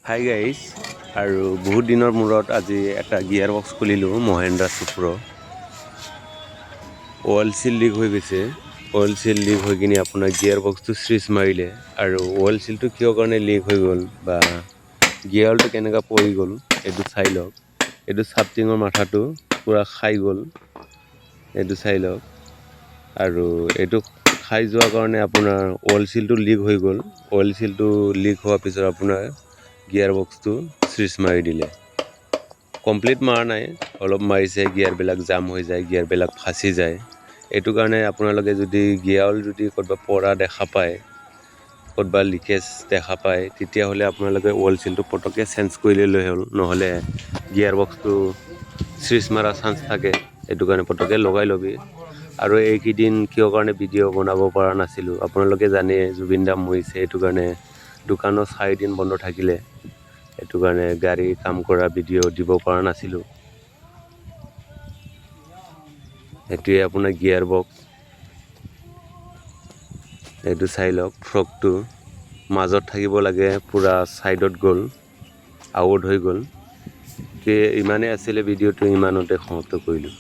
Hi guys, আৰু বহুত দিনৰ মূৰত আজি এটা গিয়াৰ বক্স খুলিলোঁ মহেন্দ্ৰা সুপ্ৰ। অইল চিল লিক হৈ গৈছে। অইল চিল লিক হৈ কিনে আপোনাৰ গিয়াৰ বক্সটো চুইচ মাৰিলে, আৰু অইল চিলটো কিয় কাৰণে লিক হৈ গ'ল বা গিয়াৰ অইলটো কেনেকৈ পৰি গ'ল এইটো চাই লওক। এইটো চাপটিঙৰ মাথাটো পূৰা খাই গ'ল, এইটো চাই লওক। আৰু এইটো খাই যোৱাৰ কাৰণে আপোনাৰ অইল চিলটো লিক হৈ গ'ল। অইল চিলটো লিক হোৱাৰ পিছত আপোনাৰ গিয়াৰ বক্সটো চুইচ মাৰি দিলে। কমপ্লিট মাৰা নাই, অলপ মাৰিছে, গিয়াৰবিলাক জাম হৈ যায়, গিয়াৰবিলাক ফাঁচি যায়। এইটো কাৰণে আপোনালোকে যদি গিয়াৰ অইল যদি ক'ৰবাত পৰা দেখা পায়, ক'ৰবাত লিকেজ দেখা পায়, তেতিয়াহ'লে আপোনালোকে অইল চিলটো পটককৈ চেঞ্জ কৰি ল'লে হ'ল। নহ'লে গিয়াৰ বক্সটো চুইচ মাৰা চান্স থাকে, এইটো কাৰণে পটককৈ লগাই ল'বি। আৰু এইকেইদিন কিয় কাৰণে ভিডিঅ' বনাব পৰা নাছিলোঁ, আপোনালোকে জানে জুবিন দা মৰিছে, এইটো কাৰণে দোকানো 4 দিন বন্ধ থাকিলে। এইটো কাৰণে গাড়ী কাম কৰা ভিডিঅ' দিব পৰা নাছিলোঁ। এইটোৱে আপোনাৰ গিয়াৰ বক্স, এইটো চাই লওক। ফ্ৰকটো মাজত থাকিব লাগে, পূৰা ছাইডত গ'ল, আউট হৈ গ'ল। ইমানেই আছিলে ভিডিঅ'টো, ইমানতে সমাপ্ত কৰিলোঁ।